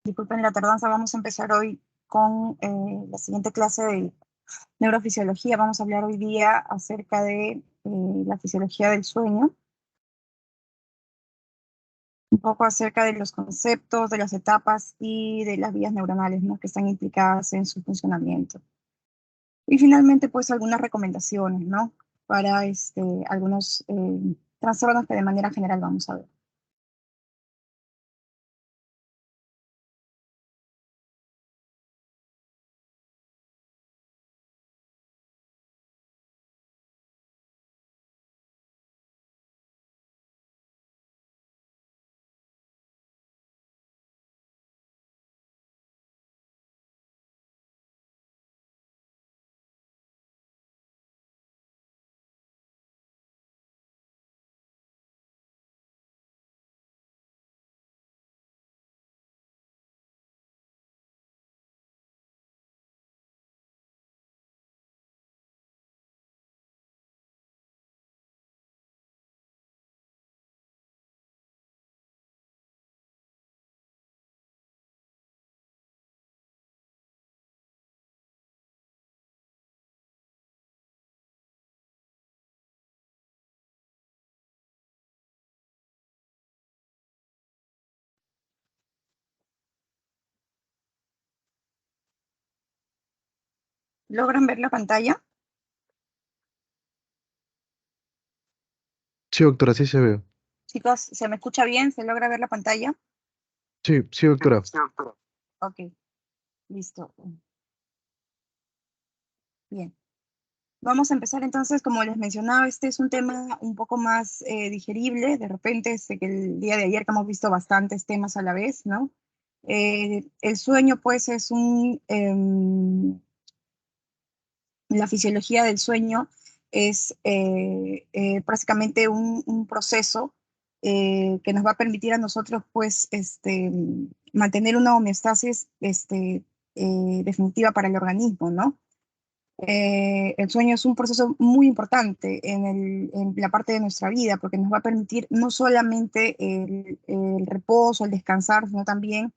Disculpen la tardanza, vamos a empezar hoy con la siguiente clase de neurofisiología. Vamos a hablar hoy día acerca de la fisiología del sueño, un poco acerca de los conceptos, de las etapas y de las vías neuronales, ¿no?, que están implicadas en su funcionamiento. Y finalmente, pues, algunas recomendaciones, ¿no?, para algunos trastornos que de manera general vamos a ver. ¿Logran ver la pantalla? Sí, doctora, sí se ve. Chicos, ¿se me escucha bien? ¿Se logra ver la pantalla? Sí, sí, doctora. Ok, listo. Bien. Vamos a empezar entonces, como les mencionaba, este es un tema un poco más digerible. De repente, sé que el día de ayer que hemos visto bastantes temas a la vez, ¿no? El sueño, pues, es la fisiología del sueño es prácticamente un proceso que nos va a permitir a nosotros, pues, mantener una homeostasis definitiva para el organismo, ¿no? El sueño es un proceso muy importante en la parte de nuestra vida porque nos va a permitir no solamente el reposo, el descansar, sino también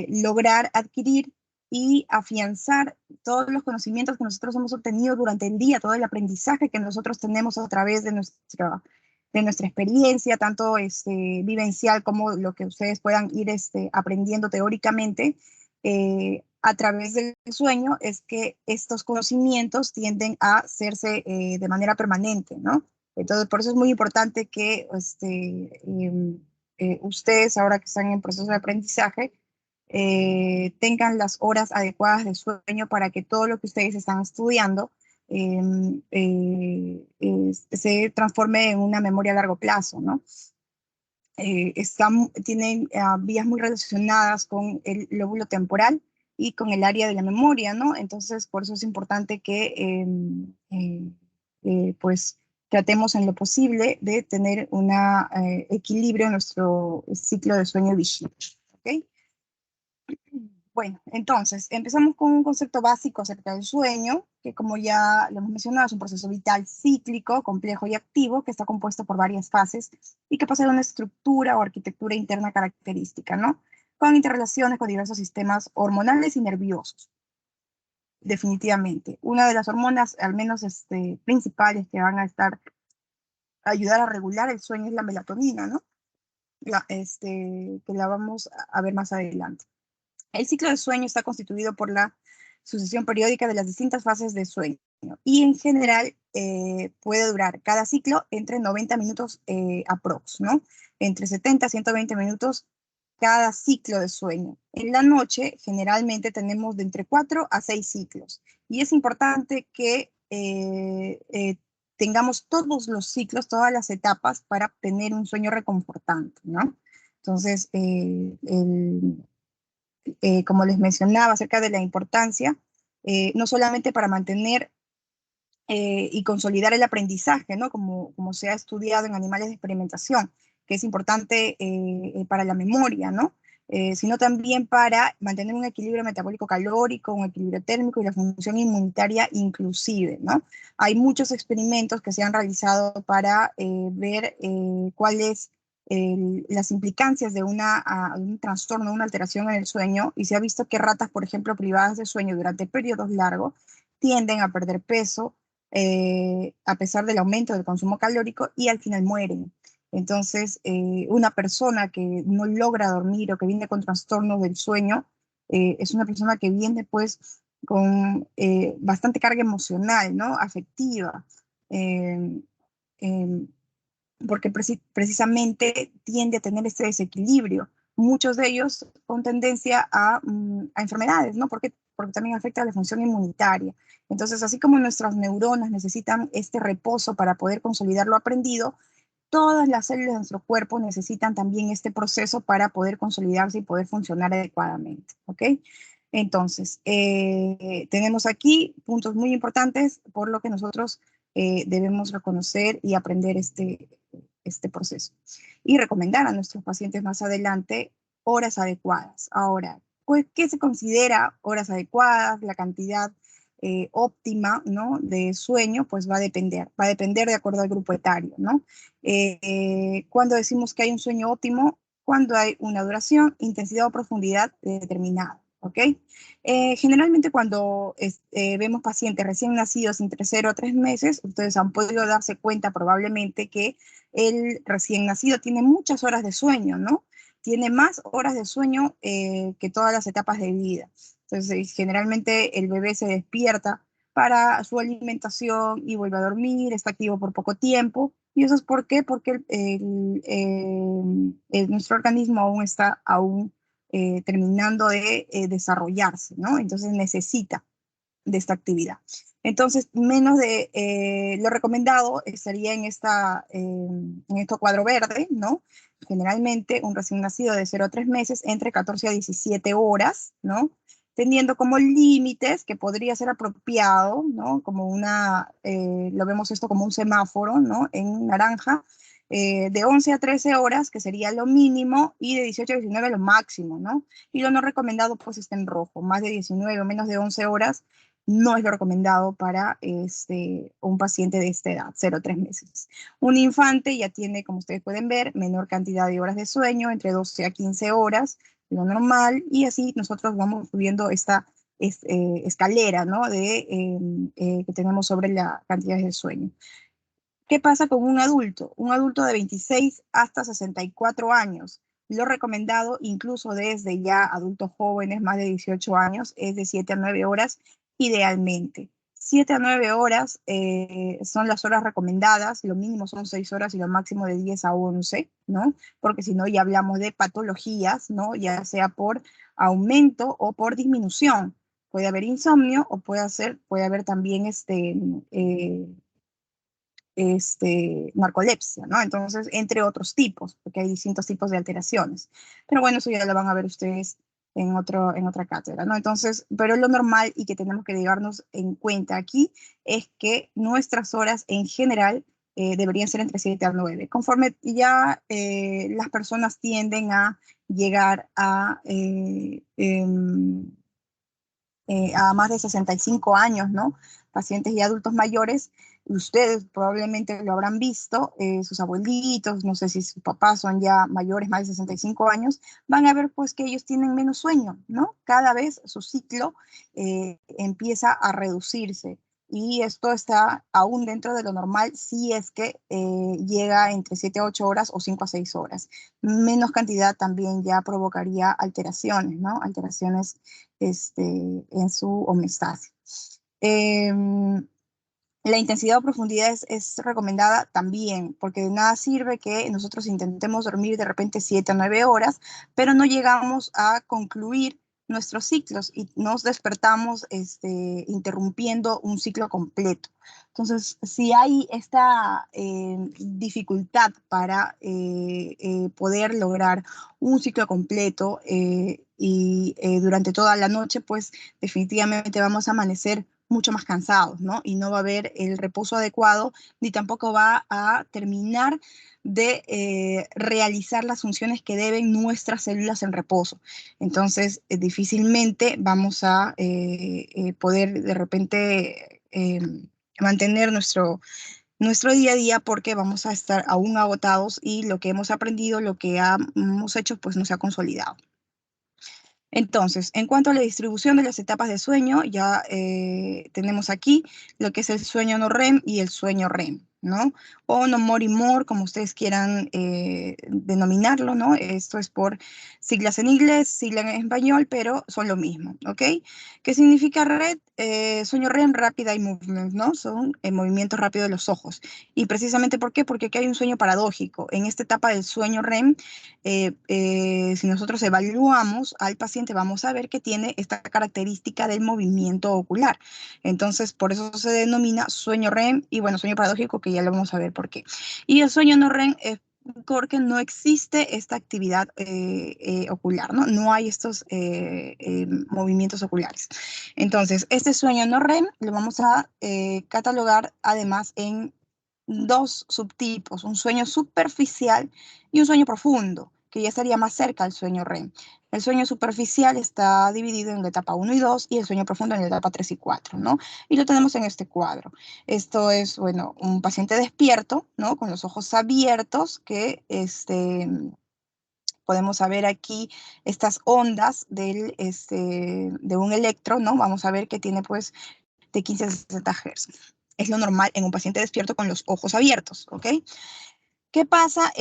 lograr adquirir y afianzar todos los conocimientos que nosotros hemos obtenido durante el día, todo el aprendizaje que nosotros tenemos a través de nuestra experiencia, tanto vivencial como lo que ustedes puedan ir aprendiendo teóricamente. A través del sueño es que estos conocimientos tienden a hacerse de manera permanente, ¿no? Entonces, por eso es muy importante que ustedes, ahora que están en proceso de aprendizaje, tengan las horas adecuadas de sueño para que todo lo que ustedes están estudiando se transforme en una memoria a largo plazo, ¿no? Tienen vías muy relacionadas con el lóbulo temporal y con el área de la memoria, ¿no? Entonces, por eso es importante que, pues, tratemos en lo posible de tener un equilibrio en nuestro ciclo de sueño vigente, ¿ok? Bueno, entonces, empezamos con un concepto básico acerca del sueño, que como ya lo hemos mencionado, es un proceso vital cíclico, complejo y activo, que está compuesto por varias fases y que posee una estructura o arquitectura interna característica, ¿no? Con interrelaciones con diversos sistemas hormonales y nerviosos, definitivamente. Una de las hormonas, al menos principales, que van a ayudar a regular el sueño es la melatonina, ¿no? Que la vamos a ver más adelante. El ciclo de sueño está constituido por la sucesión periódica de las distintas fases de sueño y en general puede durar cada ciclo entre 90 minutos aprox, ¿no? Entre 70 a 120 minutos cada ciclo de sueño. En la noche generalmente tenemos de entre 4 a 6 ciclos y es importante que tengamos todos los ciclos, todas las etapas para tener un sueño reconfortante, ¿no? Entonces, como les mencionaba, acerca de la importancia, no solamente para mantener y consolidar el aprendizaje, ¿no? Como se ha estudiado en animales de experimentación, que es importante para la memoria, ¿no? Sino también para mantener un equilibrio metabólico calórico, un equilibrio térmico y la función inmunitaria inclusive, ¿no? Hay muchos experimentos que se han realizado para ver cuál es las implicancias de un trastorno, una alteración en el sueño, y se ha visto que ratas, por ejemplo, privadas de sueño durante periodos largos, tienden a perder peso a pesar del aumento del consumo calórico y al final mueren. Entonces, una persona que no logra dormir o que viene con trastornos del sueño, es una persona que viene pues con bastante carga emocional, ¿no? Afectiva. Eh, eh, Porque precisamente tiende a tener este desequilibrio. Muchos de ellos con tendencia a enfermedades, ¿no? Porque también afecta a la función inmunitaria. Entonces, así como nuestras neuronas necesitan este reposo para poder consolidar lo aprendido, todas las células de nuestro cuerpo necesitan también este proceso para poder consolidarse y poder funcionar adecuadamente, ¿ok? Entonces, tenemos aquí puntos muy importantes por lo que nosotros debemos reconocer y aprender este proceso. Y recomendar a nuestros pacientes más adelante horas adecuadas. Ahora, pues, ¿qué se considera horas adecuadas? La cantidad óptima, ¿no?, de sueño, pues va a depender de acuerdo al grupo etario, ¿no? Cuando decimos que hay un sueño óptimo, cuando hay una duración, intensidad o profundidad determinada, ¿ok? Generalmente cuando vemos pacientes recién nacidos entre 0 a 3 meses, ustedes han podido darse cuenta probablemente que el recién nacido tiene muchas horas de sueño, ¿no? Tiene más horas de sueño que todas las etapas de vida. Entonces, generalmente el bebé se despierta para su alimentación y vuelve a dormir, está activo por poco tiempo. ¿Y eso es por qué? Porque nuestro organismo aún terminando de desarrollarse, ¿no? Entonces necesita de esta actividad. Entonces, menos de lo recomendado estaría en este cuadro verde, ¿no? Generalmente un recién nacido de 0 a 3 meses, entre 14 a 17 horas, ¿no? Teniendo como límites que podría ser apropiado, ¿no? Lo vemos esto como un semáforo, ¿no? En naranja, de 11 a 13 horas, que sería lo mínimo, y de 18 a 19 lo máximo, ¿no? Y lo no recomendado, pues, está en rojo, más de 19 o menos de 11 horas no es lo recomendado para un paciente de esta edad, 0 a 3 meses. Un infante ya tiene, como ustedes pueden ver, menor cantidad de horas de sueño, entre 12 a 15 horas, lo normal, y así nosotros vamos subiendo esta escalera, ¿no?, que tenemos sobre la cantidad de sueño. ¿Qué pasa con un adulto? Un adulto de 26 hasta 64 años. Lo recomendado, incluso desde ya adultos jóvenes, más de 18 años, es de 7 a 9 horas, idealmente. 7 a 9 horas son las horas recomendadas, lo mínimo son 6 horas y lo máximo de 10 a 11, ¿no? Porque si no, ya hablamos de patologías, ¿no? Ya sea por aumento o por disminución. Puede haber insomnio o puede haber también narcolepsia, ¿no? Entonces, entre otros tipos, porque hay distintos tipos de alteraciones. Pero bueno, eso ya lo van a ver ustedes en otra cátedra, ¿no? Entonces, pero lo normal y que tenemos que llevarnos en cuenta aquí es que nuestras horas en general deberían ser entre 7 a 9. Conforme ya las personas tienden a llegar a más de 65 años, ¿no? Pacientes y adultos mayores, ustedes probablemente lo habrán visto, sus abuelitos, no sé si sus papás son ya mayores, más de 65 años, van a ver pues que ellos tienen menos sueño, ¿no? Cada vez su ciclo empieza a reducirse. Y esto está aún dentro de lo normal si es que llega entre 7 a 8 horas o 5 a 6 horas. Menos cantidad también ya provocaría alteraciones, ¿no? Alteraciones en su homeostasis. La intensidad o profundidad es recomendada también, porque de nada sirve que nosotros intentemos dormir de repente 7 a 9 horas, pero no llegamos a concluir nuestros ciclos y nos despertamos interrumpiendo un ciclo completo. Entonces, si hay esta dificultad para poder lograr un ciclo completo y durante toda la noche, pues definitivamente vamos a amanecer mucho más cansados, ¿no? Y no va a haber el reposo adecuado, ni tampoco va a terminar de realizar las funciones que deben nuestras células en reposo. Entonces, difícilmente vamos a poder de repente mantener nuestro día a día porque vamos a estar aún agotados y lo que hemos aprendido, lo que hemos hecho, pues no se ha consolidado. Entonces, en cuanto a la distribución de las etapas de sueño, ya tenemos aquí lo que es el sueño no REM y el sueño REM, ¿no? O no more y more, como ustedes quieran denominarlo, ¿no? Esto es por siglas en inglés, siglas en español, pero son lo mismo, ¿ok? ¿Qué significa red? Sueño REM, rapid eye movement, ¿no? Son movimientos rápidos de los ojos. ¿Y precisamente por qué? Porque aquí hay un sueño paradójico. En esta etapa del sueño REM, si nosotros evaluamos al paciente, vamos a ver que tiene esta característica del movimiento ocular. Entonces, por eso se denomina sueño REM y, bueno, sueño paradójico, que ya lo vamos a ver por qué. Y el sueño no REM es porque no existe esta actividad ocular, ¿no? No hay estos movimientos oculares. Entonces, este sueño no REM lo vamos a catalogar además en dos subtipos, un sueño superficial y un sueño profundo, que ya estaría más cerca al sueño REM. El sueño superficial está dividido en la etapa 1 y 2 y el sueño profundo en la etapa 3 y 4, ¿no? Y lo tenemos en este cuadro. Esto es, bueno, un paciente despierto, ¿no? Con los ojos abiertos que, podemos saber aquí estas ondas de un electro, ¿no? Vamos a ver que tiene, pues, de 15 a 60 Hz. Es lo normal en un paciente despierto con los ojos abiertos, ¿ok? ¿Qué pasa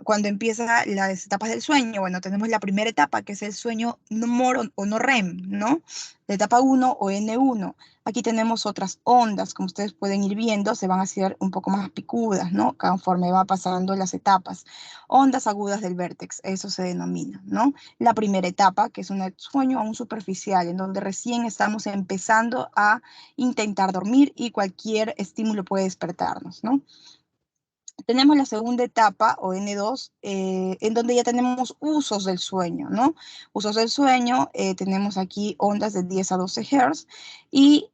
cuando empiezan las etapas del sueño? Bueno, tenemos la primera etapa, que es el sueño no MOR o no REM, ¿no? La etapa 1 o N1. Aquí tenemos otras ondas, como ustedes pueden ir viendo, se van a hacer un poco más picudas, ¿no? Conforme va pasando las etapas. Ondas agudas del vértex, eso se denomina, ¿no? La primera etapa, que es un sueño aún superficial, en donde recién estamos empezando a intentar dormir y cualquier estímulo puede despertarnos, ¿no? Tenemos la segunda etapa, o N2, en donde ya tenemos usos del sueño, ¿no? Usos del sueño, tenemos aquí ondas de 10 a 12 Hz y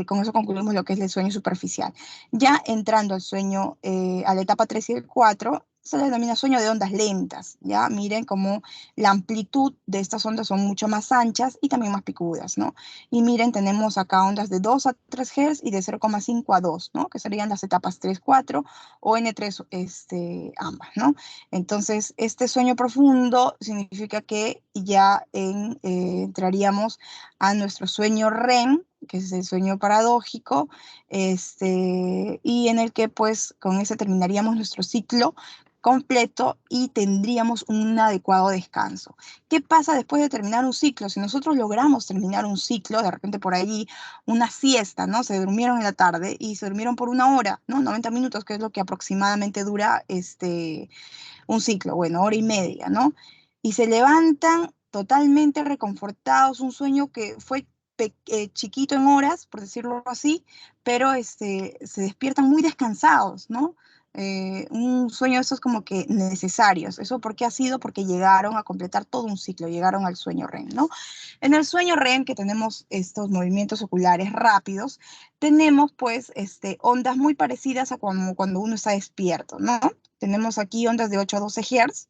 con eso concluimos lo que es el sueño superficial. Ya entrando al sueño, a la etapa 3 y el 4, se le denomina sueño de ondas lentas, ¿ya? Miren cómo la amplitud de estas ondas son mucho más anchas y también más picudas, ¿no? Y miren, tenemos acá ondas de 2 a 3 Hz y de 0,5 a 2, ¿no? Que serían las etapas 3, 4 o N3, ambas, ¿no? Entonces, este sueño profundo significa que ya entraríamos a nuestro sueño REM, que es el sueño paradójico, y en el que pues con ese terminaríamos nuestro ciclo completo y tendríamos un adecuado descanso. ¿Qué pasa después de terminar un ciclo? Si nosotros logramos terminar un ciclo, de repente por ahí una siesta, ¿no? Se durmieron en la tarde y se durmieron por una hora, ¿no? 90 minutos, que es lo que aproximadamente dura un ciclo, bueno, hora y media, ¿no? Y se levantan totalmente reconfortados, un sueño que fue chiquito en horas, por decirlo así, pero se despiertan muy descansados, ¿no? Un sueño de esos como que necesarios. ¿Eso por qué ha sido? Porque llegaron a completar todo un ciclo, llegaron al sueño REM, ¿no? En el sueño REM, que tenemos estos movimientos oculares rápidos, tenemos pues ondas muy parecidas a cuando uno está despierto, ¿no? Tenemos aquí ondas de 8 a 12 Hz,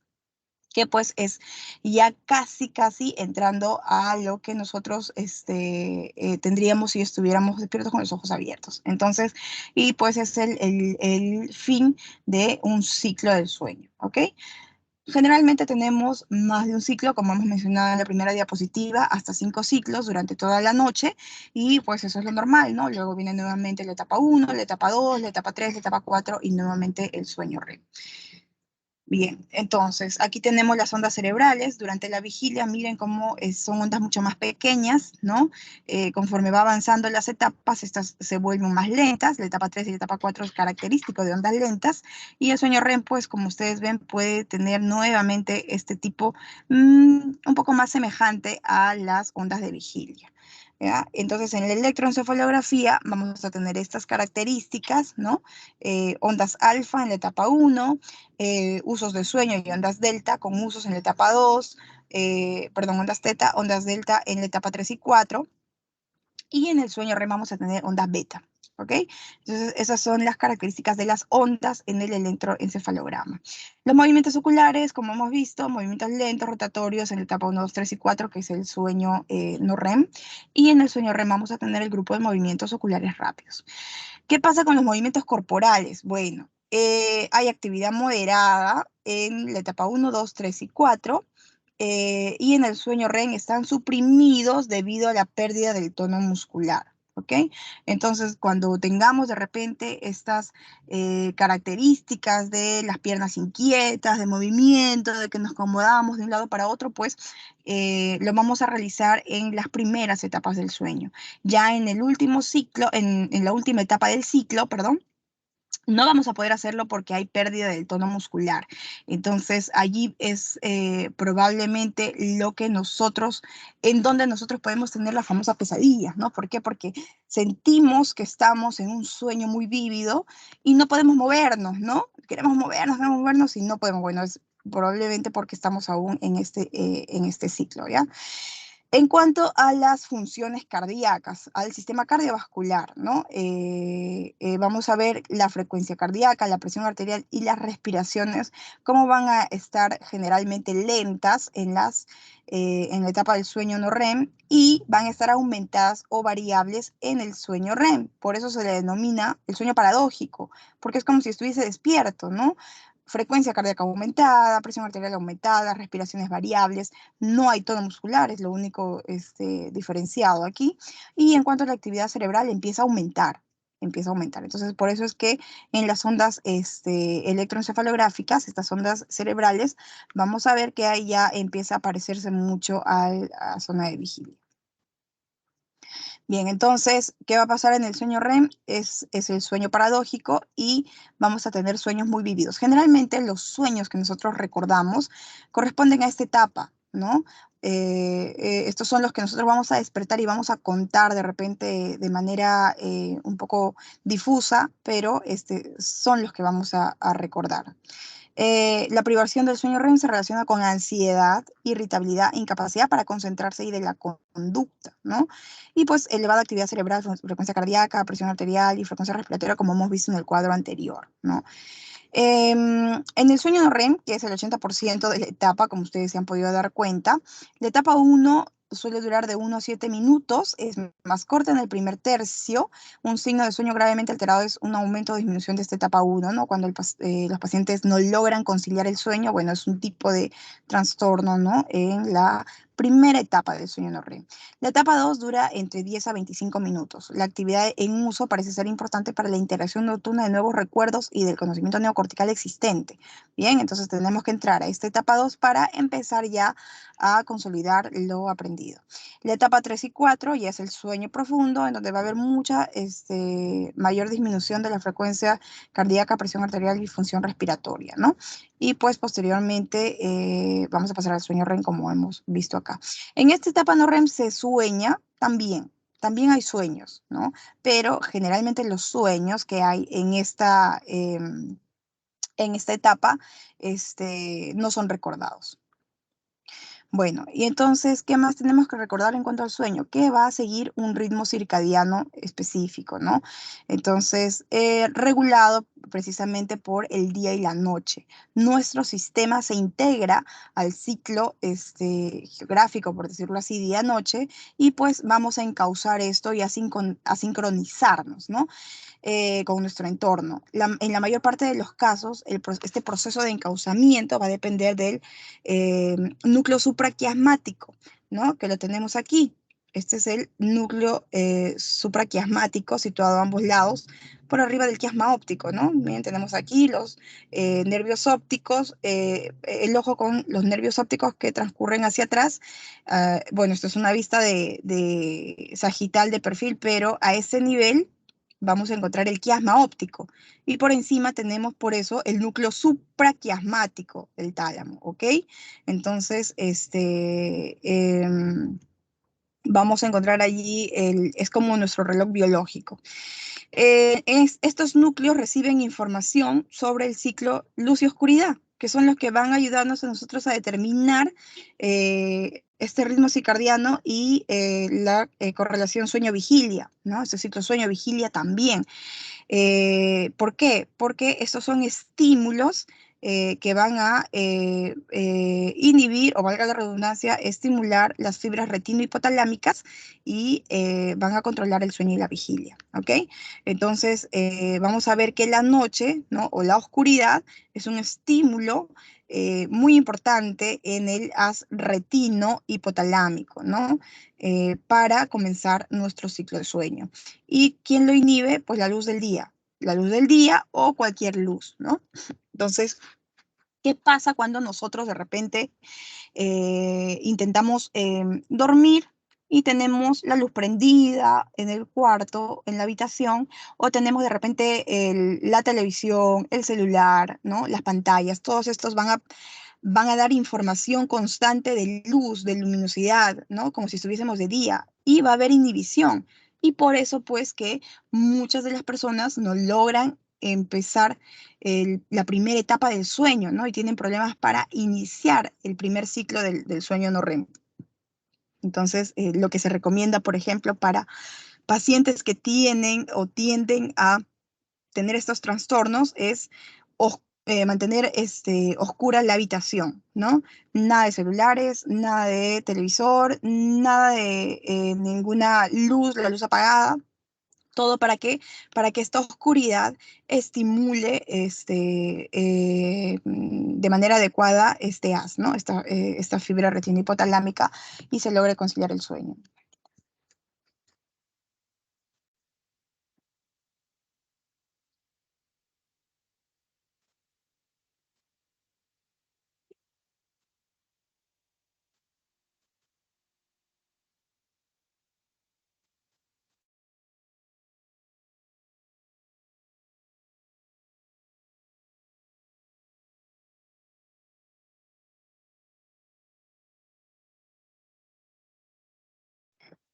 que pues es ya casi entrando a lo que nosotros tendríamos si estuviéramos despiertos con los ojos abiertos. Entonces, y pues es el fin de un ciclo del sueño, ¿ok? Generalmente tenemos más de un ciclo, como hemos mencionado en la primera diapositiva, hasta 5 ciclos durante toda la noche, y pues eso es lo normal, ¿no? Luego viene nuevamente la etapa 1, la etapa 2, la etapa 3, la etapa 4 y nuevamente el sueño REM. Bien, entonces aquí tenemos las ondas cerebrales durante la vigilia, miren cómo son ondas mucho más pequeñas, ¿no? Conforme va avanzando las etapas, estas se vuelven más lentas, la etapa 3 y la etapa 4 es característico de ondas lentas, y el sueño REM, pues como ustedes ven, puede tener nuevamente este tipo un poco más semejante a las ondas de vigilia. ¿Ya? Entonces, en la electroencefalografía vamos a tener estas características, ¿no? Ondas alfa en la etapa 1, usos de sueño y ondas delta con usos en la etapa 2, perdón, ondas teta, ondas delta en la etapa 3 y 4, y en el sueño REM vamos a tener ondas beta, ¿ok? Entonces, esas son las características de las ondas en el electroencefalograma. Los movimientos oculares, como hemos visto, movimientos lentos, rotatorios en la etapa 1, 2, 3 y 4, que es el sueño no REM, y en el sueño REM vamos a tener el grupo de movimientos oculares rápidos. ¿Qué pasa con los movimientos corporales? Bueno, hay actividad moderada en la etapa 1, 2, 3 y 4, y en el sueño REM están suprimidos debido a la pérdida del tono muscular. ¿Ok? Entonces, cuando tengamos de repente estas características de las piernas inquietas, de movimiento, de que nos acomodamos de un lado para otro, pues lo vamos a realizar en las primeras etapas del sueño. Ya en el último ciclo, en la última etapa del ciclo, perdón, no vamos a poder hacerlo porque hay pérdida del tono muscular. Entonces, allí es probablemente lo que nosotros, en donde nosotros podemos tener la famosa pesadilla, ¿no? ¿Por qué? Porque sentimos que estamos en un sueño muy vívido y no podemos movernos, ¿no? Queremos movernos y no podemos. Bueno, es probablemente porque estamos aún en este ciclo, ¿ya? En cuanto a las funciones cardíacas, al sistema cardiovascular, ¿no? Vamos a ver la frecuencia cardíaca, la presión arterial y las respiraciones, cómo van a estar generalmente lentas en la etapa del sueño no REM y van a estar aumentadas o variables en el sueño REM. Por eso se le denomina el sueño paradójico, porque es como si estuviese despierto, ¿no? Frecuencia cardíaca aumentada, presión arterial aumentada, respiraciones variables, no hay tono muscular, es lo único diferenciado aquí. Y en cuanto a la actividad cerebral, empieza a aumentar. Entonces, por eso es que en las ondas electroencefalográficas, estas ondas cerebrales, vamos a ver que ahí ya empieza a parecerse mucho a la zona de vigilia. Bien, entonces, ¿qué va a pasar en el sueño REM? Es el sueño paradójico y vamos a tener sueños muy vívidos. Generalmente los sueños que nosotros recordamos corresponden a esta etapa, ¿no? Estos son los que nosotros vamos a despertar y vamos a contar de repente de manera un poco difusa, pero son los que vamos a recordar. La privación del sueño REM se relaciona con ansiedad, irritabilidad, incapacidad para concentrarse y de la conducta, ¿no? Y pues elevada actividad cerebral, frecuencia cardíaca, presión arterial y frecuencia respiratoria, como hemos visto en el cuadro anterior, ¿no? En el sueño no REM, que es el 80% de la etapa, como ustedes se han podido dar cuenta, la etapa 1 suele durar de 1 a 7 minutos, es más corta en el primer tercio. Un signo de sueño gravemente alterado es un aumento o disminución de esta etapa 1, ¿no? Cuando los pacientes no logran conciliar el sueño, bueno, es un tipo de trastorno, ¿no? En la primera etapa del sueño no REM. La etapa 2 dura entre 10 a 25 minutos. La actividad en uso parece ser importante para la interacción nocturna de nuevos recuerdos y del conocimiento neocortical existente. Bien, entonces tenemos que entrar a esta etapa 2 para empezar ya a consolidar lo aprendido. La etapa 3 y 4 ya es el sueño profundo, en donde va a haber mucha mayor disminución de la frecuencia cardíaca, presión arterial y función respiratoria, ¿no? Y pues posteriormente vamos a pasar al sueño REM como hemos visto acá. En esta etapa no REM se sueña también hay sueños, ¿no? Pero generalmente los sueños que hay en esta etapa no son recordados. Bueno, y entonces, ¿qué más tenemos que recordar en cuanto al sueño? Que va a seguir un ritmo circadiano específico, ¿no? Entonces, regulado precisamente por el día y la noche. Nuestro sistema se integra al ciclo geográfico, por decirlo así, día-noche, y pues vamos a encauzar esto y a sincronizarnos, ¿no? Con nuestro entorno. En la mayor parte de los casos, este proceso de encauzamiento va a depender del núcleo supraquiasmático, ¿no? Que lo tenemos aquí. Este es el núcleo supraquiasmático situado a ambos lados, por arriba del quiasma óptico, ¿no? Bien, tenemos aquí los nervios ópticos, el ojo con los nervios ópticos que transcurren hacia atrás. Bueno, esto es una vista de sagital de perfil, pero a ese nivel vamos a encontrar el quiasma óptico. Y por encima tenemos por eso el núcleo supraquiasmático del tálamo, ¿ok? Entonces, vamos a encontrar allí, es como nuestro reloj biológico. Estos núcleos reciben información sobre el ciclo luz y oscuridad, que son los que van a ayudarnos a nosotros a determinar este ritmo circadiano y la correlación sueño-vigilia, ¿no? Este ciclo sueño-vigilia también. ¿Por qué? Porque estos son estímulos que van a inhibir, o valga la redundancia, estimular las fibras retinohipotalámicas y van a controlar el sueño y la vigilia, ¿ok? Entonces, vamos a ver que la noche, ¿no? O la oscuridad es un estímulo muy importante en el haz retino hipotalámico, ¿no? Para comenzar nuestro ciclo de sueño. ¿Y quién lo inhibe? Pues la luz del día o cualquier luz, ¿no? Entonces, ¿qué pasa cuando nosotros de repente intentamos dormir y tenemos la luz prendida en el cuarto, en la habitación, o tenemos de repente la televisión, el celular, ¿no? Las pantallas? Todos estos van a dar información constante de luz, de luminosidad, ¿no? Como si estuviésemos de día, y va a haber inhibición. Y por eso, pues, que muchas de las personas no logran empezar la primera etapa del sueño, ¿no? Y tienen problemas para iniciar el primer ciclo del sueño no REM. Entonces, lo que se recomienda, por ejemplo, para pacientes que tienen o tienden a tener estos trastornos es mantener oscura la habitación, ¿no? Nada de celulares, nada de televisor, nada de ninguna luz, la luz apagada. Todo para que esta oscuridad estimule de manera adecuada este haz, ¿no? Esta fibra retina hipotalámica y se logre conciliar el sueño.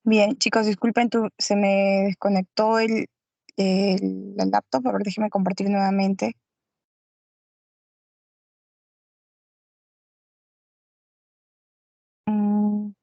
Bien, chicos, disculpen, se me desconectó la laptop, a ver, déjenme compartir nuevamente. Mm,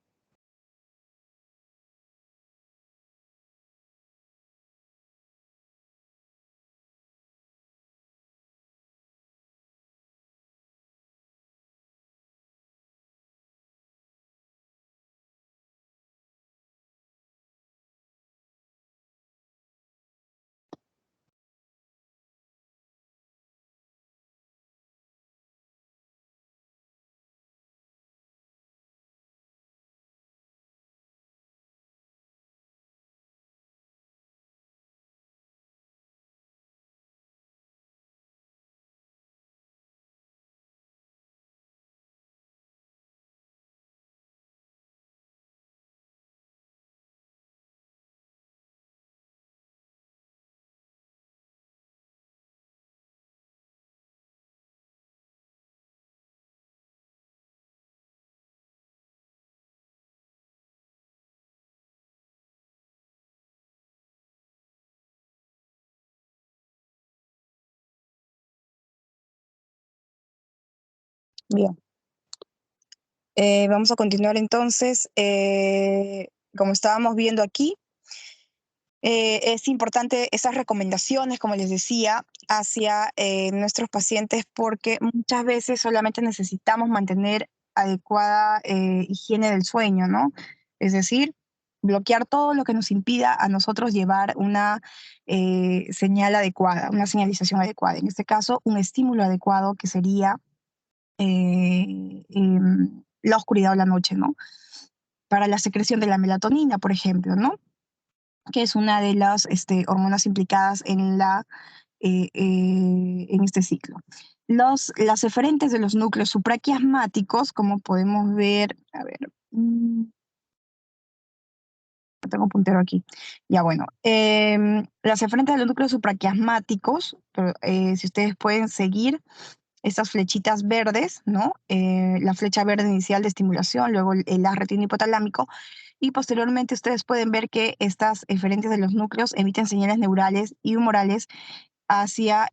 bien, vamos a continuar entonces. Como estábamos viendo aquí, es importante esas recomendaciones, como les decía, hacia nuestros pacientes, porque muchas veces solamente necesitamos mantener adecuada higiene del sueño, ¿no? Es decir, bloquear todo lo que nos impida a nosotros llevar una señal adecuada, una señalización adecuada. En este caso, un estímulo adecuado que sería la oscuridad o la noche, ¿no? Para la secreción de la melatonina, por ejemplo, ¿no? Que es una de las hormonas implicadas en este ciclo. Las eferentes de los núcleos supraquiasmáticos, como podemos ver, a ver, tengo un puntero aquí. Ya bueno, las eferentes de los núcleos supraquiasmáticos, si ustedes pueden seguir estas flechitas verdes, ¿no? La flecha verde inicial de estimulación, luego el haz retino hipotalámico, y posteriormente ustedes pueden ver que estas eferentes de los núcleos emiten señales neurales y humorales hacia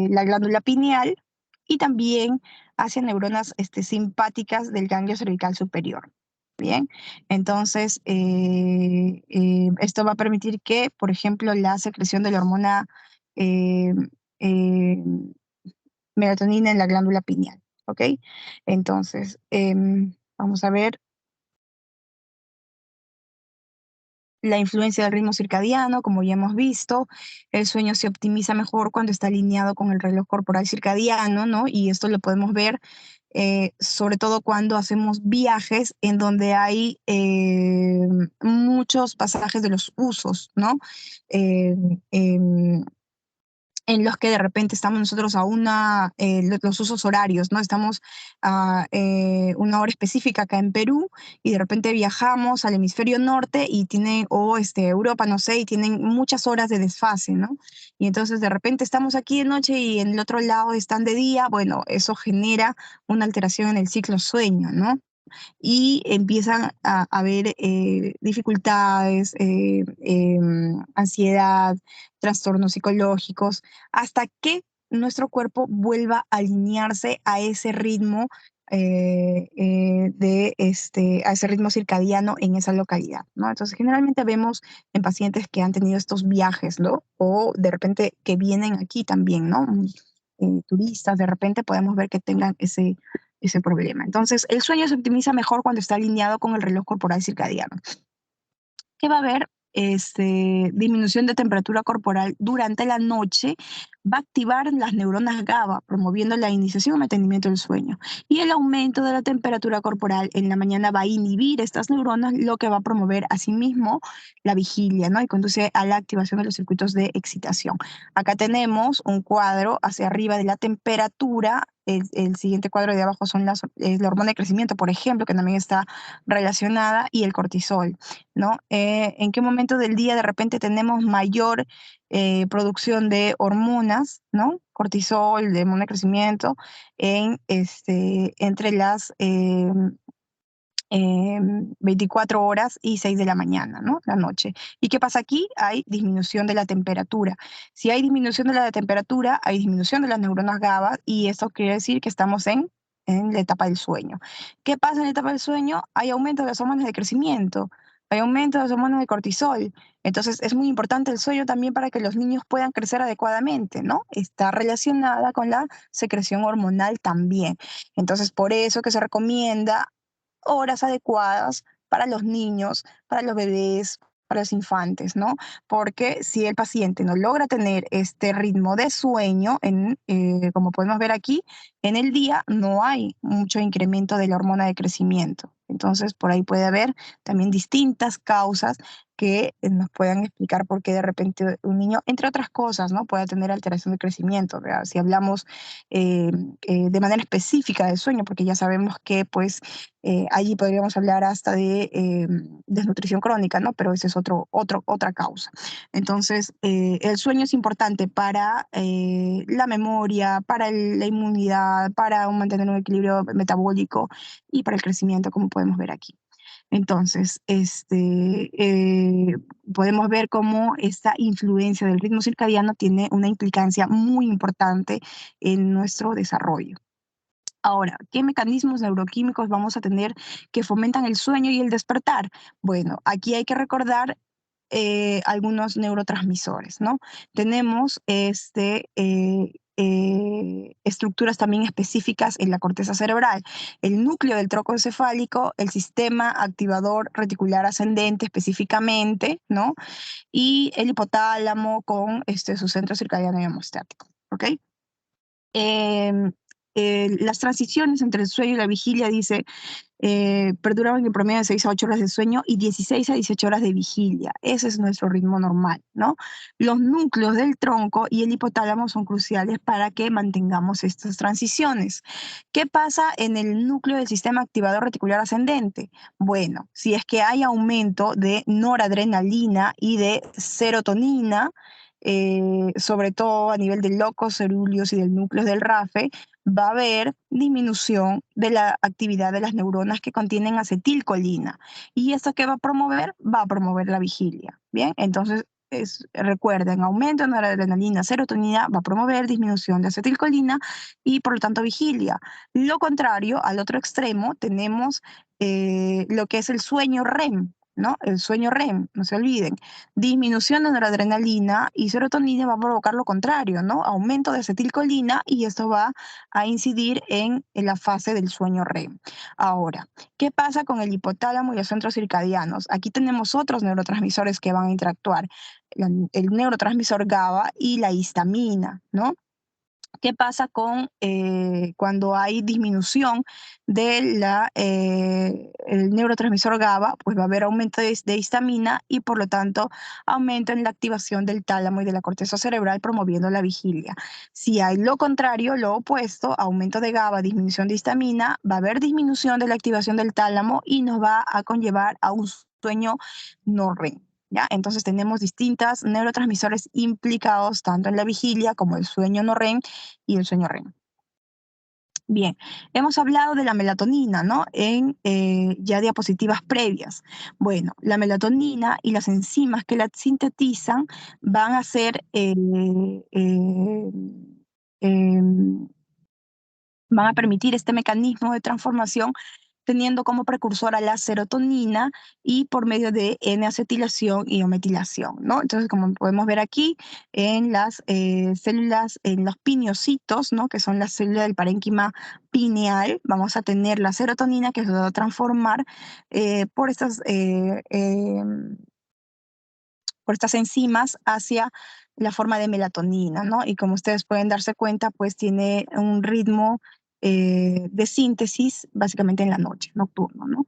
la glándula pineal y también hacia neuronas simpáticas del ganglio cervical superior. Bien, entonces esto va a permitir que, por ejemplo, la secreción de la hormona eh, eh, melatonina en la glándula pineal, ¿ok? Entonces, vamos a ver la influencia del ritmo circadiano, como ya hemos visto. El sueño se optimiza mejor cuando está alineado con el reloj corporal circadiano, ¿no? Y esto lo podemos ver sobre todo cuando hacemos viajes en donde hay muchos pasajes de los usos, ¿no? Eh, em, en los que de repente estamos nosotros a los usos horarios, ¿no? Estamos a una hora específica acá en Perú y de repente viajamos al hemisferio norte y tienen, o Europa, no sé, y tienen muchas horas de desfase, ¿no? Y entonces de repente estamos aquí de noche y en el otro lado están de día, bueno, eso genera una alteración en el ciclo sueño, ¿no? Y empiezan a haber dificultades, ansiedad, trastornos psicológicos, hasta que nuestro cuerpo vuelva a alinearse a ese ritmo a ese ritmo circadiano en esa localidad, ¿no? Entonces, generalmente vemos en pacientes que han tenido estos viajes, ¿no? O de repente que vienen aquí también, ¿no? Turistas, de repente podemos ver que tengan ese problema. Entonces, el sueño se optimiza mejor cuando está alineado con el reloj corporal circadiano. ¿Qué va a haber? Disminución de temperatura corporal durante la noche va a activar las neuronas GABA, promoviendo la iniciación y mantenimiento del sueño. Y el aumento de la temperatura corporal en la mañana va a inhibir estas neuronas, lo que va a promover asimismo la vigilia, ¿no? Y conduce a la activación de los circuitos de excitación. Acá tenemos un cuadro hacia arriba de la temperatura. El siguiente cuadro de abajo es la hormona de crecimiento, por ejemplo, que también está relacionada, y el cortisol, ¿no? ¿En qué momento del día de repente tenemos mayor producción de hormonas, ¿no? Cortisol, de hormona de crecimiento, entre las 24 horas y 6 de la mañana, ¿no? La noche. ¿Y qué pasa aquí? Hay disminución de la temperatura. Si hay disminución de la temperatura, hay disminución de las neuronas GABA y esto quiere decir que estamos en la etapa del sueño. ¿Qué pasa en la etapa del sueño? Hay aumento de las hormonas de crecimiento, hay aumento de las hormonas de cortisol. Entonces es muy importante el sueño también para que los niños puedan crecer adecuadamente, ¿no? Está relacionada con la secreción hormonal también. Entonces por eso que se recomienda horas adecuadas para los niños, para los bebés, para los infantes, ¿no? Porque si el paciente no logra tener este ritmo de sueño, como podemos ver aquí, en el día no hay mucho incremento de la hormona de crecimiento. Entonces, por ahí puede haber también distintas causas que nos puedan explicar por qué de repente un niño, entre otras cosas, ¿no? Puede tener alteración de crecimiento, ¿verdad? Si hablamos de manera específica del sueño, porque ya sabemos que, pues, allí podríamos hablar hasta de desnutrición crónica, ¿no? Pero esa es otra causa. Entonces, el sueño es importante para la memoria, para la inmunidad, para mantener un equilibrio metabólico y para el crecimiento, como podemos ver aquí. Entonces, podemos ver cómo esta influencia del ritmo circadiano tiene una implicancia muy importante en nuestro desarrollo. Ahora, ¿qué mecanismos neuroquímicos vamos a tener que fomentan el sueño y el despertar? Bueno, aquí hay que recordar algunos neurotransmisores, ¿no? Tenemos estructuras también específicas en la corteza cerebral, el núcleo del tronco encefálico, el sistema activador reticular ascendente específicamente, ¿no? Y el hipotálamo con su centro circadiano y hemostático, ¿ok? Em, las transiciones entre el sueño y la vigilia, dice, perduraban en promedio de 6 a 8 horas de sueño y 16 a 18 horas de vigilia. Ese es nuestro ritmo normal, ¿no? Los núcleos del tronco y el hipotálamo son cruciales para que mantengamos estas transiciones. ¿Qué pasa en el núcleo del sistema activador reticular ascendente? Bueno, si es que hay aumento de noradrenalina y de serotonina, sobre todo a nivel del locus coeruleus y del núcleo del RAFE, va a haber disminución de la actividad de las neuronas que contienen acetilcolina. ¿Y esto qué va a promover? Va a promover la vigilia. Bien, entonces recuerden, aumento de noradrenalina, serotonina va a promover disminución de acetilcolina y por lo tanto vigilia. Lo contrario, al otro extremo, tenemos lo que es el sueño REM, ¿no? El sueño REM, no se olviden. Disminución de noradrenalina y serotonina va a provocar lo contrario, ¿no? Aumento de acetilcolina y esto va a incidir en la fase del sueño REM. Ahora, ¿qué pasa con el hipotálamo y los centros circadianos? Aquí tenemos otros neurotransmisores que van a interactuar, el neurotransmisor GABA y la histamina, ¿no? ¿Qué pasa con cuando hay disminución del el neurotransmisor GABA? Pues va a haber aumento de histamina y por lo tanto aumento en la activación del tálamo y de la corteza cerebral promoviendo la vigilia. Si hay lo contrario, lo opuesto, aumento de GABA, disminución de histamina, va a haber disminución de la activación del tálamo y nos va a conllevar a un sueño no REM. ¿Ya? Entonces tenemos distintos neurotransmisores implicados tanto en la vigilia como el sueño no REM y el sueño REM. Bien, hemos hablado de la melatonina, ¿no? En ya diapositivas previas. Bueno, la melatonina y las enzimas que la sintetizan van a ser, van a permitir este mecanismo de transformación teniendo como precursor a la serotonina y por medio de N-acetilación y O-metilación, ¿no? Entonces, como podemos ver aquí, en las células, en los pineocitos, ¿no? Que son las células del parénquima pineal, vamos a tener la serotonina que se va a transformar por estas enzimas hacia la forma de melatonina, ¿no? Y como ustedes pueden darse cuenta, pues tiene un ritmo de síntesis básicamente en la noche, nocturno, ¿no?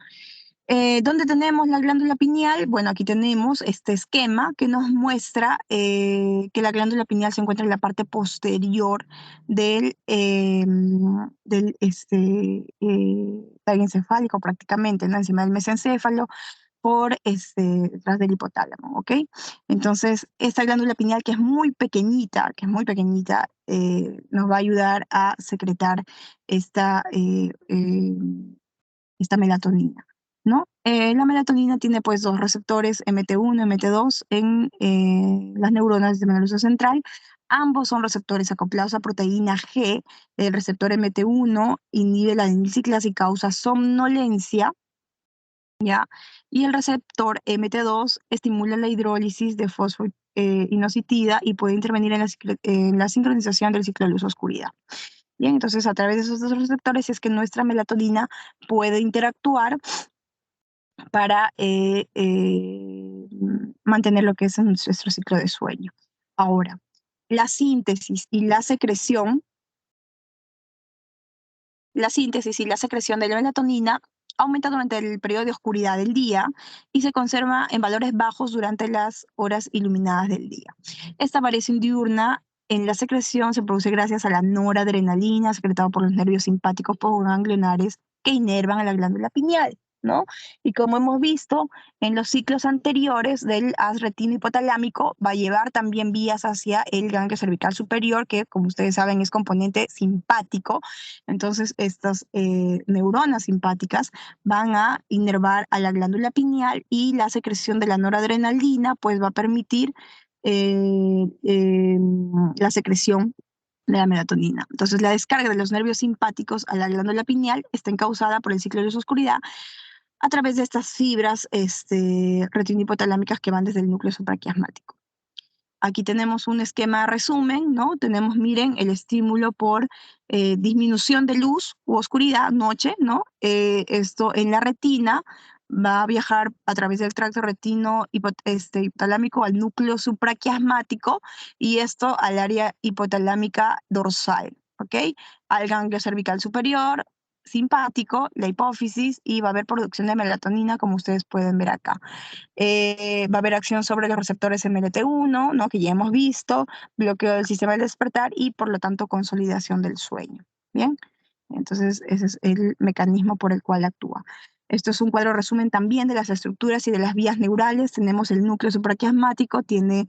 ¿Dónde tenemos la glándula pineal? Bueno, aquí tenemos este esquema que nos muestra que la glándula pineal se encuentra en la parte posterior del tallo encefálico prácticamente, ¿no? Encima del mesencéfalo, por detrás del hipotálamo, ¿ok? Entonces, esta glándula pineal nos va a ayudar a secretar esta, esta melatonina, ¿no? La melatonina tiene pues dos receptores, MT1 y MT2, en las neuronas de nervio central. Ambos son receptores acoplados a proteína G. El receptor MT1 inhibe la adenilciclasa y causa somnolencia, ¿ya? Y el receptor MT2 estimula la hidrólisis de fosfoinositida y puede intervenir en la sincronización del ciclo de luz-oscuridad. Bien, entonces a través de esos dos receptores es que nuestra melatonina puede interactuar para mantener lo que es nuestro ciclo de sueño. Ahora, la síntesis y la secreción de la melatonina aumenta durante el periodo de oscuridad del día y se conserva en valores bajos durante las horas iluminadas del día. Esta variación diurna en la secreción se produce gracias a la noradrenalina secretada por los nervios simpáticos postganglionares que inervan a la glándula pineal, ¿no? Y como hemos visto en los ciclos anteriores del haz retino hipotalámico, va a llevar también vías hacia el ganglio cervical superior, que como ustedes saben es componente simpático. Entonces, estas neuronas simpáticas van a inervar a la glándula pineal y la secreción de la noradrenalina pues va a permitir la secreción de la melatonina. Entonces, la descarga de los nervios simpáticos a la glándula pineal está encausada por el ciclo de luz-oscuridad a través de estas fibras retinohipotalámicas que van desde el núcleo supraquiasmático. Aquí tenemos un esquema resumen, ¿no? Tenemos, miren, el estímulo por disminución de luz u oscuridad, noche, ¿no? Esto en la retina va a viajar a través del tracto retino hipotalámico al núcleo supraquiasmático y esto al área hipotalámica dorsal, ¿ok? Al ganglio cervical superior, simpático, la hipófisis y va a haber producción de melatonina como ustedes pueden ver acá. Va a haber acción sobre los receptores MLT1, ¿no? Que ya hemos visto, bloqueo del sistema del despertar y por lo tanto consolidación del sueño. Bien, entonces ese es el mecanismo por el cual actúa. Esto es un cuadro resumen también de las estructuras y de las vías neurales. Tenemos el núcleo supraquiasmático, tiene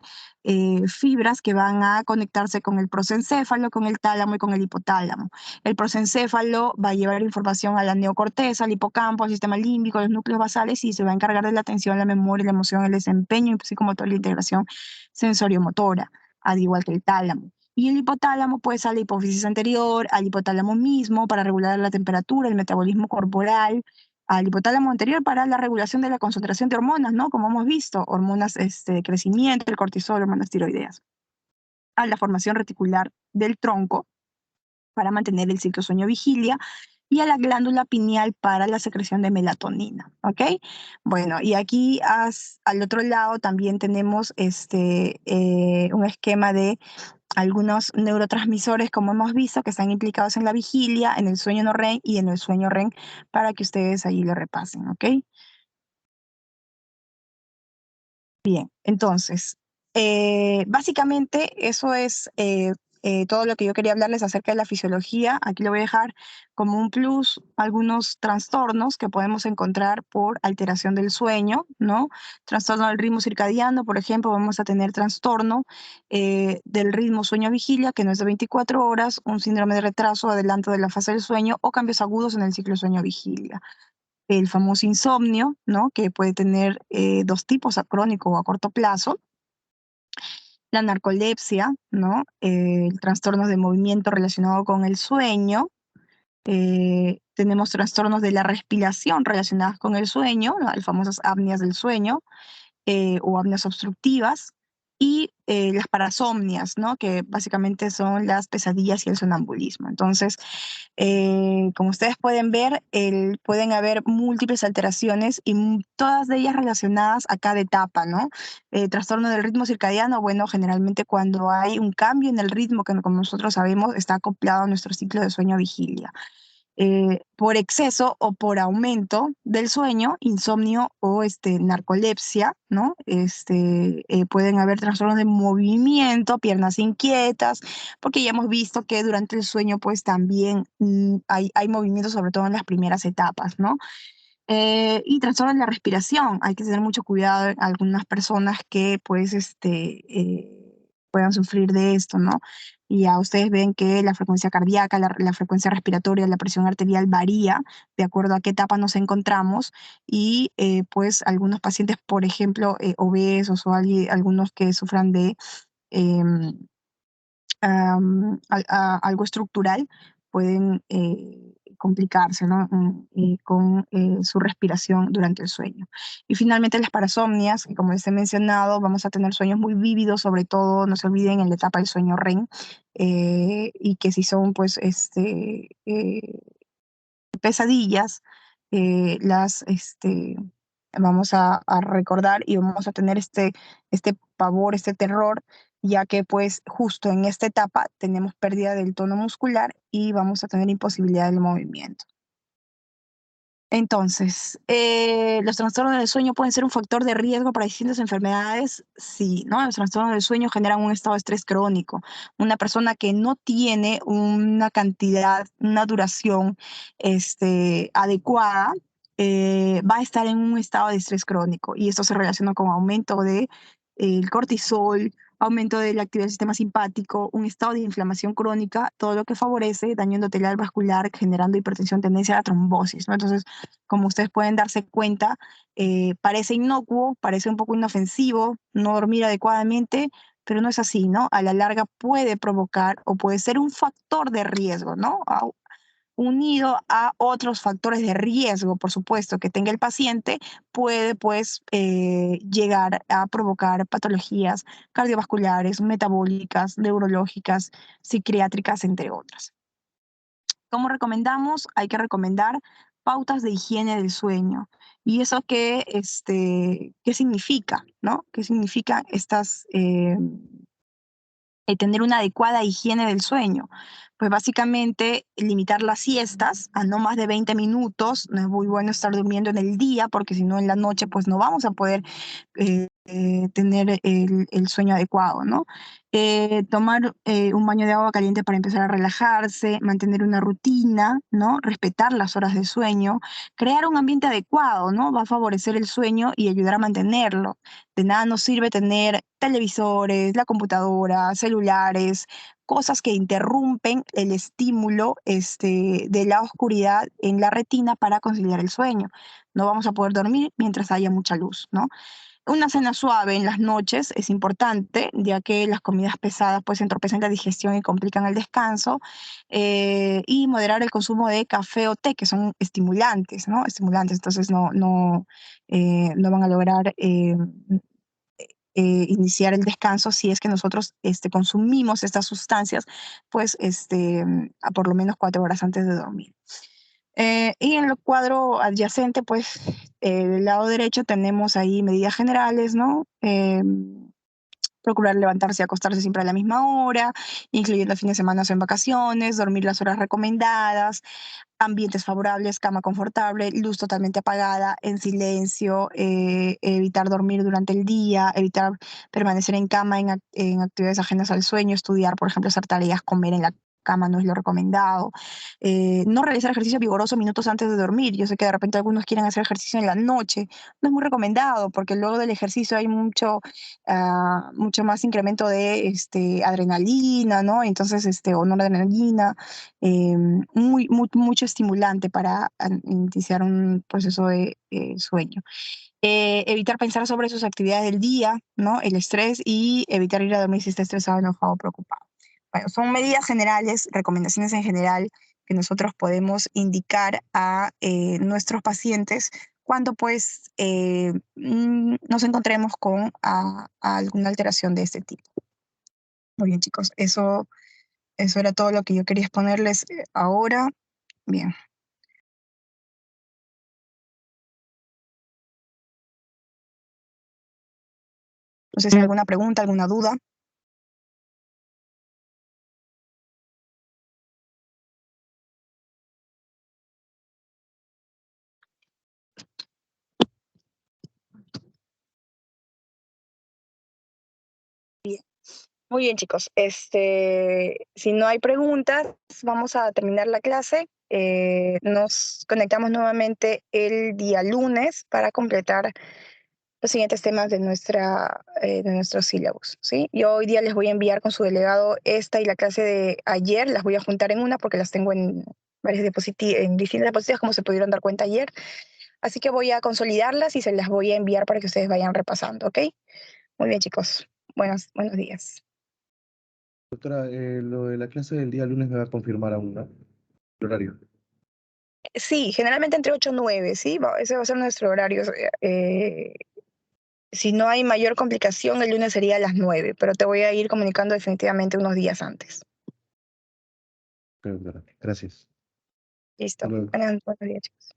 fibras que van a conectarse con el prosencéfalo, con el tálamo y con el hipotálamo. El prosencéfalo va a llevar información a la neocorteza, al hipocampo, al sistema límbico, a los núcleos basales y se va a encargar de la atención, la memoria, la emoción, el desempeño psicomotor y la integración sensoriomotora, al igual que el tálamo. Y el hipotálamo pues a la hipófisis anterior, al hipotálamo mismo para regular la temperatura, el metabolismo corporal, al hipotálamo anterior para la regulación de la concentración de hormonas, ¿no? Como hemos visto, hormonas de crecimiento, el cortisol, hormonas tiroideas. A la formación reticular del tronco para mantener el ciclo sueño-vigilia y a la glándula pineal para la secreción de melatonina, ¿ok? Bueno, y aquí al otro lado también tenemos un esquema de algunos neurotransmisores, como hemos visto, que están implicados en la vigilia, en el sueño no REM y en el sueño REM, para que ustedes ahí lo repasen, ¿ok? Bien, entonces, básicamente eso es todo lo que yo quería hablarles acerca de la fisiología. Aquí le voy a dejar como un plus algunos trastornos que podemos encontrar por alteración del sueño, ¿no? Trastorno del ritmo circadiano, por ejemplo, vamos a tener trastorno del ritmo sueño-vigilia, que no es de 24 horas, un síndrome de retraso, adelanto de la fase del sueño o cambios agudos en el ciclo sueño-vigilia. El famoso insomnio, ¿no? Que puede tener dos tipos, a crónico o a corto plazo. La narcolepsia, ¿no? El trastorno de movimiento relacionado con el sueño. Tenemos trastornos de la respiración relacionados con el sueño, ¿no? Las famosas apneas del sueño o apneas obstructivas. Y las parasomnias, ¿no? Que básicamente son las pesadillas y el sonambulismo. Entonces, como ustedes pueden ver, pueden haber múltiples alteraciones y todas de ellas relacionadas a cada etapa, ¿no? Trastorno del ritmo circadiano, bueno, generalmente cuando hay un cambio en el ritmo, que como nosotros sabemos está acoplado a nuestro ciclo de sueño-vigilia. Por exceso o por aumento del sueño, insomnio o narcolepsia, ¿no? Pueden haber trastornos de movimiento, piernas inquietas, porque ya hemos visto que durante el sueño pues también hay movimiento, sobre todo en las primeras etapas, ¿no? Y trastornos de la respiración, hay que tener mucho cuidado en algunas personas que pues puedan sufrir de esto, ¿no? Y ya ustedes ven que la frecuencia cardíaca, la frecuencia respiratoria, la presión arterial varía de acuerdo a qué etapa nos encontramos y pues algunos pacientes, por ejemplo, obesos o algunos que sufran de em, algo estructural pueden complicarse, ¿no? Con su respiración durante el sueño. Y finalmente las parasomnias, que como les he mencionado, vamos a tener sueños muy vívidos, sobre todo, no se olviden, en la etapa del sueño REM, y que si son, pues, pesadillas, las vamos a recordar y vamos a tener este pavor, este terror, ya que pues justo en esta etapa tenemos pérdida del tono muscular y vamos a tener imposibilidad del movimiento. Entonces, ¿los trastornos del sueño pueden ser un factor de riesgo para distintas enfermedades? Sí, ¿no? Los trastornos del sueño generan un estado de estrés crónico. Una persona que no tiene una cantidad, una duración adecuada, va a estar en un estado de estrés crónico y esto se relaciona con aumento de el cortisol, aumento de la actividad del sistema simpático, un estado de inflamación crónica, todo lo que favorece daño endotelial vascular, generando hipertensión, tendencia a la trombosis, ¿no? Entonces, como ustedes pueden darse cuenta, parece inocuo, parece un poco inofensivo, no dormir adecuadamente, pero no es así, ¿no? A la larga puede provocar o puede ser un factor de riesgo, ¿no? Unido a otros factores de riesgo, por supuesto, que tenga el paciente, puede pues llegar a provocar patologías cardiovasculares, metabólicas, neurológicas, psiquiátricas, entre otras. ¿Cómo recomendamos? Hay que recomendar pautas de higiene del sueño. ¿Y eso qué significa? ¿No? ¿Qué significan estas tener una adecuada higiene del sueño? Pues básicamente limitar las siestas a no más de 20 minutos. No es muy bueno estar durmiendo en el día porque si no en la noche pues no vamos a poder tener el sueño adecuado, ¿no? Tomar un baño de agua caliente para empezar a relajarse, mantener una rutina, ¿no? Respetar las horas de sueño, crear un ambiente adecuado, ¿no? Va a favorecer el sueño y ayudar a mantenerlo. De nada nos sirve tener televisores, la computadora, celulares, cosas que interrumpen el estímulo de la oscuridad en la retina para conciliar el sueño. No vamos a poder dormir mientras haya mucha luz, ¿no? Una cena suave en las noches es importante, ya que las comidas pesadas pues entorpecen la digestión y complican el descanso. Y moderar el consumo de café o té, que son estimulantes, ¿no? Estimulantes, entonces no van a lograr iniciar el descanso si es que nosotros consumimos estas sustancias, pues a por lo menos 4 horas antes de dormir. Y en el cuadro adyacente, pues, del lado derecho tenemos ahí medidas generales, ¿no? Procurar levantarse y acostarse siempre a la misma hora, incluyendo fines de semana o en vacaciones, dormir las horas recomendadas, ambientes favorables, cama confortable, luz totalmente apagada, en silencio, evitar dormir durante el día, evitar permanecer en cama en actividades ajenas al sueño, estudiar, por ejemplo, hacer tareas, comer en la cama no es lo recomendado, no realizar ejercicio vigoroso minutos antes de dormir. Yo sé que de repente algunos quieren hacer ejercicio en la noche, no es muy recomendado porque luego del ejercicio hay mucho más incremento de adrenalina, ¿no? Entonces, o no adrenalina, mucho estimulante para iniciar un proceso de sueño. Evitar pensar sobre sus actividades del día, ¿no? El estrés y evitar ir a dormir si está estresado, enojado o preocupado. Bueno, son medidas generales, recomendaciones en general que nosotros podemos indicar a nuestros pacientes cuando pues nos encontremos con a alguna alteración de este tipo. Muy bien, chicos, eso era todo lo que yo quería exponerles ahora. Bien. No sé si hay alguna pregunta, alguna duda. Bien. Muy bien, chicos. Si no hay preguntas, vamos a terminar la clase. Nos conectamos nuevamente el día lunes para completar los siguientes temas de nuestro sílabus, ¿sí? Yo hoy día les voy a enviar con su delegado esta y la clase de ayer, las voy a juntar en una porque las tengo en varias en distintas diapositivas, como se pudieron dar cuenta ayer. Así que voy a consolidarlas y se las voy a enviar para que ustedes vayan repasando, ¿ok? Muy bien, chicos. Buenos días. Doctora, lo de la clase del día lunes me va a confirmar aún, ¿no? El horario. Sí, generalmente entre 8 y 9, ¿sí? Ese va a ser nuestro horario. Si no hay mayor complicación, el lunes sería a las 9, pero te voy a ir comunicando definitivamente unos días antes. Ok, doctora. Gracias. Listo. Hasta luego. Buenos días, chicos.